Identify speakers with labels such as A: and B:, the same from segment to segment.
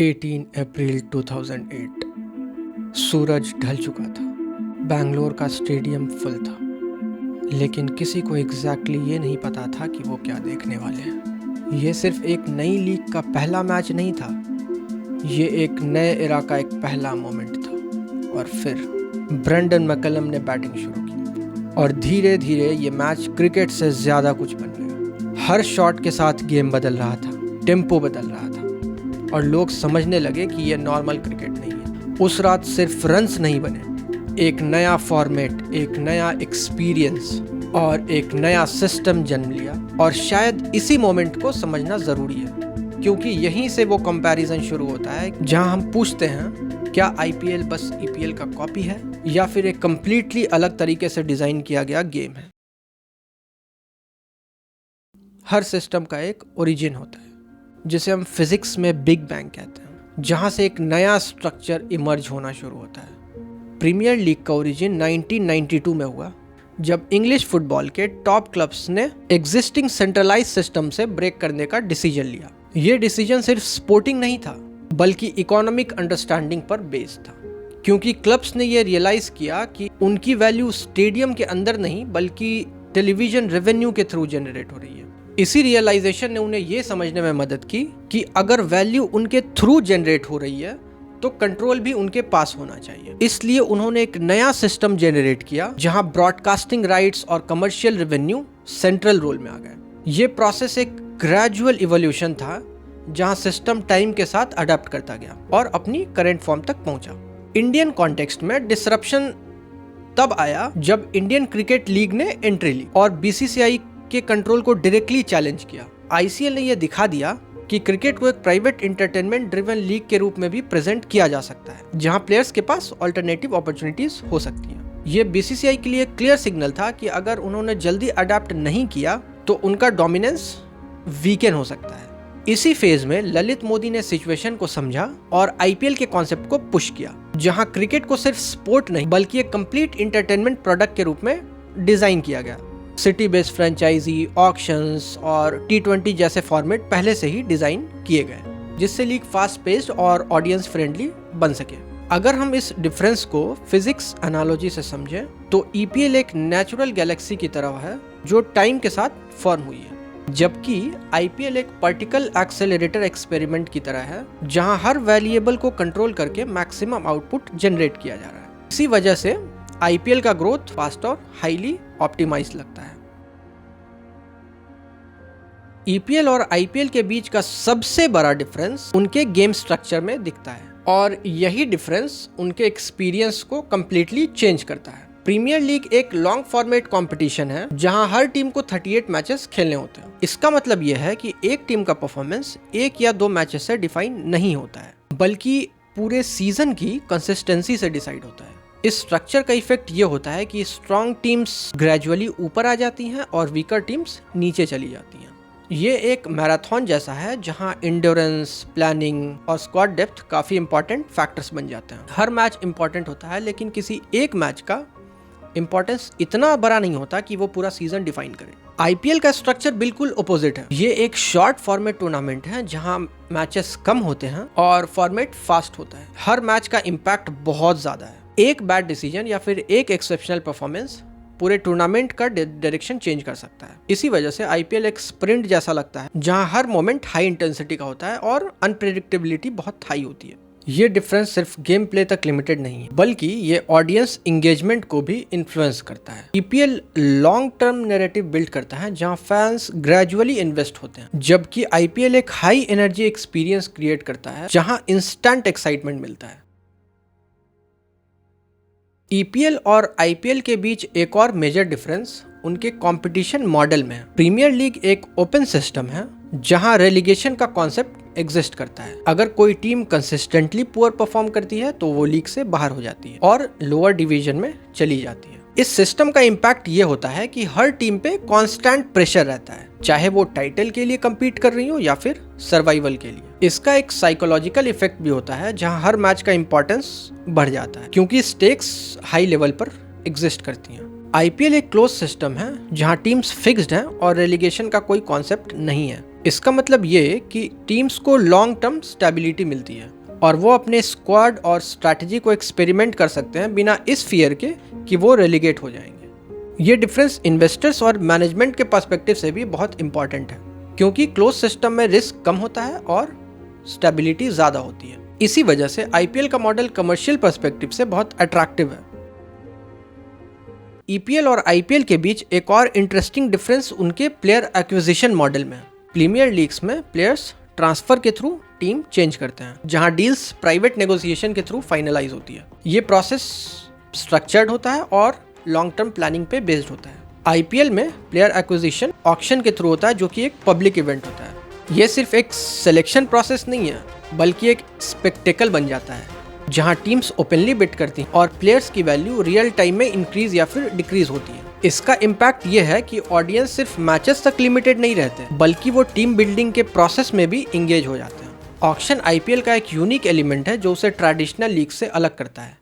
A: 18 अप्रैल 2008 सूरज ढल चुका था। बैंगलोर का स्टेडियम फुल था, लेकिन किसी को एग्जैक्टली ये नहीं पता था कि वो क्या देखने वाले हैं। ये सिर्फ एक नई लीग का पहला मैच नहीं था, ये एक नए एरा का एक पहला मोमेंट था। और फिर ब्रेंडन मैकलम ने बैटिंग शुरू की और धीरे धीरे ये मैच क्रिकेट से ज़्यादा कुछ बन गया। हर शॉट के साथ गेम बदल रहा था, टेम्पो बदल रहा था और लोग समझने लगे कि ये नॉर्मल क्रिकेट नहीं है। उस रात सिर्फ रन्स नहीं बने, एक नया फॉर्मेट, एक नया एक्सपीरियंस और एक नया सिस्टम जन्म लिया। और शायद इसी मोमेंट को समझना ज़रूरी है, क्योंकि यहीं से वो कंपैरिजन शुरू होता है जहां हम पूछते हैं, क्या आईपीएल बस ईपीएल का कॉपी है या फिर एक कंप्लीटली अलग तरीके से डिज़ाइन किया गया गेम है। हर सिस्टम का एक ओरिजिन होता है, जिसे हम फिजिक्स में बिग बैंग कहते हैं, जहां से एक नया स्ट्रक्चर इमर्ज होना शुरू होता है। प्रीमियर लीग का ओरिजिन 1992 में हुआ, जब इंग्लिश फुटबॉल के टॉप क्लब्स ने एग्जिस्टिंग सेंट्रलाइज सिस्टम से ब्रेक करने का डिसीजन लिया। ये डिसीजन सिर्फ स्पोर्टिंग नहीं था, बल्कि इकोनॉमिक अंडरस्टैंडिंग पर बेस्ड था, क्योंकि क्लब्स ने ये रियलाइज किया कि उनकी वैल्यू स्टेडियम के अंदर नहीं बल्कि टेलीविजन रेवेन्यू के थ्रू जनरेट हो रही है। इसी रियलाइजेशन ने उन्हें यह समझने में मदद की कि अगर वैल्यू उनके थ्रू जनरेट हो रही है तो कंट्रोल भी उनके पास होना चाहिए। इसलिए उन्होंने एक नया सिस्टम जनरेट किया जहां ब्रॉडकास्टिंग राइट्स और कमर्शियल रेवेन्यू सेंट्रल रोल में आ गए। ये प्रोसेस एक ग्रेजुअल इवोल्यूशन था, जहां सिस्टम टाइम के साथ अडॉप्ट करता गया और अपनी करंट फॉर्म तक पहुंचा। इंडियन कॉन्टेक्स्ट में डिसरप्शन तब आया जब इंडियन क्रिकेट लीग ने एंट्री ली और बीसीसीआई के कंट्रोल को डायरेक्टली चैलेंज किया। आईसीएल ने यह दिखा दिया कि क्रिकेट को एक प्राइवेट एंटरटेनमेंट ड्रिवन लीग के रूप में भी प्रेजेंट किया जा सकता है, जहां प्लेयर्स के पास अल्टरनेटिव अपॉर्चुनिटीज हो सकती हैं। यह बीसीसीआई के लिए क्लियर सिग्नल था कि अगर उन्होंने जल्दी अडॉप्ट नहीं किया तो उनका डोमिनेंस वीकेन हो सकता है। इसी फेज में ललित मोदी ने सिचुएशन को समझा और आईपीएल के कॉन्सेप्ट को पुश किया, जहां क्रिकेट को सिर्फ स्पोर्ट नहीं बल्कि एक कंप्लीट एंटरटेनमेंट प्रोडक्ट के रूप में डिजाइन किया गया। सिटी बेस्ड फ्रेंचाइजी, ऑक्शंस और T20 जैसे फॉर्मेट पहले से ही डिजाइन किए गए, जिससे लीग फास्ट पेस्ड और ऑडियंस फ्रेंडली बन सके। अगर हम इस डिफरेंस को फिजिक्स एनालॉजी से समझें तो ईपीएल एक नेचुरल गैलेक्सी की तरह है जो टाइम के साथ फॉर्म हुई है, जबकि आईपीएल एक पार्टिकल एक्सेलरेटर एक्सपेरिमेंट की तरह है जहां हर वेरिएबल को कंट्रोल करके मैक्सिमम आउटपुट जनरेट किया जा रहा है। इसी वजह से आईपीएल का ग्रोथ फास्ट और हाईली ऑप्टिमाइज लगता है। ईपीएल और आईपीएल के बीच का सबसे बड़ा डिफरेंस उनके गेम स्ट्रक्चर में दिखता है, और यही डिफरेंस उनके एक्सपीरियंस को कंप्लीटली चेंज करता है। प्रीमियर लीग एक लॉन्ग फॉर्मेट कंपटीशन है जहां हर टीम को 38 मैचेस खेलने होते हैं। इसका मतलब यह है कि एक टीम का परफॉर्मेंस एक या दो मैचेस से डिफाइन नहीं होता है, बल्कि पूरे सीजन की कंसिस्टेंसी से डिसाइड होता है। इस स्ट्रक्चर का इफेक्ट ये होता है कि स्ट्रॉन्ग टीम्स ग्रेजुअली ऊपर आ जाती हैं और वीकर टीम्स नीचे चली जाती हैं। ये एक मैराथन जैसा है जहां एंड्योरेंस, प्लानिंग और स्क्वाड डेप्थ काफी इंपॉर्टेंट फैक्टर्स बन जाते हैं। हर मैच इंपॉर्टेंट होता है, लेकिन किसी एक मैच का इंपॉर्टेंस इतना बड़ा नहीं होता कि वो पूरा सीजन डिफाइन करे। आईपीएल का स्ट्रक्चर बिल्कुल अपोजिट है। ये एक शॉर्ट फॉर्मेट टूर्नामेंट है जहां मैचेस कम होते हैं और फॉर्मेट फास्ट होता है। हर मैच का इम्पैक्ट बहुत ज्यादा है। एक बैड डिसीजन या फिर एक एक्सेप्शनल परफॉर्मेंस पूरे टूर्नामेंट का डायरेक्शन चेंज कर सकता है। इसी वजह से आईपीएल एक स्प्रिंट जैसा लगता है जहां हर मोमेंट हाई इंटेंसिटी का होता है और अनप्रेडिक्टेबिलिटी बहुत हाई होती है। ये डिफरेंस सिर्फ गेम प्ले तक लिमिटेड नहीं है, बल्कि ये ऑडियंस इंगेजमेंट को भी इन्फ्लुएंस करता है। EPL long term narrative build करता है जहां फैंस ग्रेजुअली इन्वेस्ट होते हैं, जबकि आईपीएल एक हाई एनर्जी एक्सपीरियंस क्रिएट करता है जहां इंस्टेंट एक्साइटमेंट मिलता है। ईपीएल और आईपीएल के बीच एक और मेजर डिफरेंस उनके कंपटीशन मॉडल में है। प्रीमियर लीग एक ओपन सिस्टम है जहां रेलीगेशन का कॉन्सेप्ट एग्जिस्ट करता है। अगर कोई टीम कंसिस्टेंटली पुअर परफॉर्म करती है तो वो लीग से बाहर हो जाती है और लोअर डिवीजन में चली जाती है। इस सिस्टम का इम्पैक्ट ये होता है कि हर टीम पे कांस्टेंट प्रेशर रहता है, चाहे वो टाइटल के लिए compete कर रही हो या फिर सर्वाइवल के लिए। इसका एक साइकोलॉजिकल इफेक्ट भी होता है जहां हर मैच का इंपॉर्टेंस बढ़ जाता है, क्योंकि स्टेक्स हाई लेवल पर एग्जिस्ट करती हैं। आईपीएल एक क्लोज सिस्टम है जहां टीम्स फिक्स्ड हैं और रेलीगेशन का कोई कॉन्सेप्ट नहीं है। इसका मतलब ये कि टीम्स को लॉन्ग टर्म स्टेबिलिटी मिलती है और वो अपने स्क्वाड और स्ट्रैटेजी को एक्सपेरिमेंट कर सकते हैं बिना इस फियर के कि वो रेलीगेट हो जाएंगे। ये डिफरेंस इन्वेस्टर्स और मैनेजमेंट के पर्सपेक्टिव से भी बहुत इंपॉर्टेंट है, क्योंकि क्लोज सिस्टम में रिस्क कम होता है और स्टेबिलिटी ज़्यादा होती है। इसी वजह से आईपीएल का मॉडल कमर्शियल पर्सपेक्टिव से बहुत अट्रैक्टिव है। ईपीएल और आईपीएल के बीच एक और इंटरेस्टिंग डिफरेंस उनके प्लेयर एक्विजिशन मॉडल में है। प्रीमियर लीग्स में प्लेयर्स ट्रांसफर के थ्रू टीम चेंज करते हैं, जहां डील्स प्राइवेट नेगोशिएशन के थ्रू फाइनलाइज होती है। ये प्रोसेस स्ट्रक्चर्ड होता है और लॉन्ग टर्म प्लानिंग पे बेस्ड होता है। आईपीएल में प्लेयर एक्विजिशन ऑक्शन के थ्रू होता है, जो कि एक पब्लिक इवेंट होता है। ये सिर्फ एक सिलेक्शन प्रोसेस नहीं है, बल्कि एक स्पेक्टेकल बन जाता है, जहां टीम्स ओपनली बिड करती हैं और प्लेयर्स की वैल्यू रियल टाइम में इंक्रीज या फिर डिक्रीज होती है। इसका इम्पैक्ट ये है कि ऑडियंस सिर्फ मैचेस तक लिमिटेड नहीं रहते, बल्कि वो टीम बिल्डिंग के प्रोसेस में भी इंगेज हो जाते हैं। ऑक्शन आईपीएल का एक यूनिक एलिमेंट है जो उसे ट्रेडिशनल लीग से अलग करता है।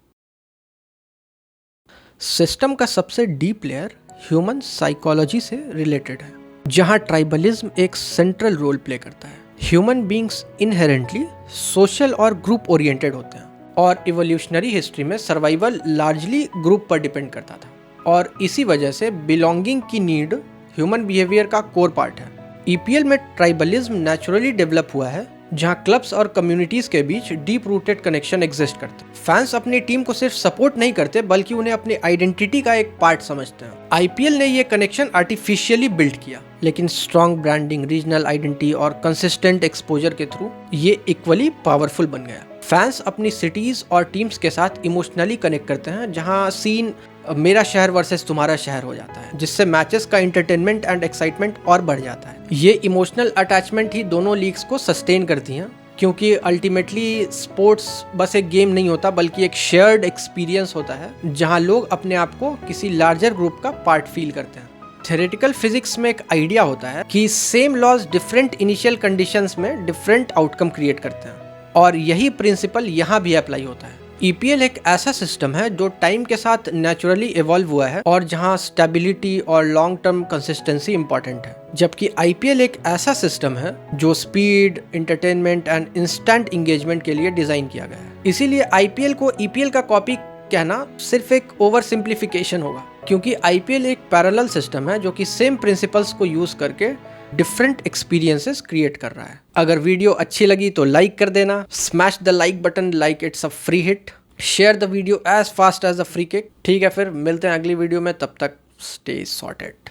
A: सिस्टम का सबसे डीप लेयर ह्यूमन साइकोलॉजी से रिलेटेड है, जहां ट्राइबलिज्म एक सेंट्रल रोल प्ले करता है। ह्यूमन बींग्स इनहेरेंटली सोशल और ग्रुप ओरिएंटेड होते हैं, और इवोल्यूशनरी हिस्ट्री में सर्वाइवल लार्जली ग्रुप पर डिपेंड करता था, और इसी वजह से बिलोंगिंग की नीड ह्यूमन बिहेवियर का कोर पार्ट है। ईपीएल में ट्राइबलिज्म नेचुरली डेवलप हुआ है, जहां क्लब्स और कम्युनिटीज के बीच डीप रूटेड कनेक्शन एग्जिस्ट करते हैं। फैंस अपनी टीम को सिर्फ सपोर्ट नहीं करते, बल्कि उन्हें अपनी आइडेंटिटी का एक पार्ट समझते हैं। आईपीएल ने ये कनेक्शन आर्टिफिशियली बिल्ड किया, लेकिन स्ट्रॉन्ग ब्रांडिंग, रीजनल आइडेंटिटी और कंसिस्टेंट एक्सपोजर के थ्रू ये इक्वली पावरफुल बन गया। फैंस अपनी सिटीज और टीम्स के साथ इमोशनली कनेक्ट करते हैं, जहां सीन मेरा शहर वर्सेस तुम्हारा शहर हो जाता है, जिससे मैचेस का एंटरटेनमेंट एंड एक्साइटमेंट और बढ़ जाता है। ये इमोशनल अटैचमेंट ही दोनों लीग्स को सस्टेन करती हैं, क्योंकि अल्टीमेटली स्पोर्ट्स बस एक गेम नहीं होता, बल्कि एक शेयर्ड एक्सपीरियंस होता है, जहां लोग अपने आप को किसी लार्जर ग्रुप का पार्ट फील करते हैं। थ्योरेटिकल फिजिक्स में एक आइडिया होता है कि same laws different initial conditions में डिफरेंट आउटकम क्रिएट करते हैं, और यही प्रिंसिपल यहाँ भी अप्लाई होता है। ईपीएल एक ऐसा सिस्टम है जो टाइम के साथ नेचुरली इवॉल्व हुआ है, और जहां स्टेबिलिटी और लॉन्ग टर्म कंसिस्टेंसी इंपॉर्टेंट है, जबकि आईपीएल एक ऐसा सिस्टम है जो speed, entertainment and instant engagement के लिए डिजाइन किया गया है। इसीलिए आईपीएल को ईपीएल का कॉपी कहना सिर्फ एक ओवर सिंप्लीफिकेशन होगा, क्योंकि आईपीएल एक पैरेलल सिस्टम है जो कि सेम प्रिंसिपल्स को यूज करके डिफरेंट एक्सपीरियंसेस क्रिएट कर रहा है। अगर वीडियो अच्छी लगी तो लाइक कर देना, smash the like button like it's a free hit, share the video as fast as a free kick. ठीक है, फिर मिलते हैं अगली वीडियो में, तब तक स्टे सॉर्टेड।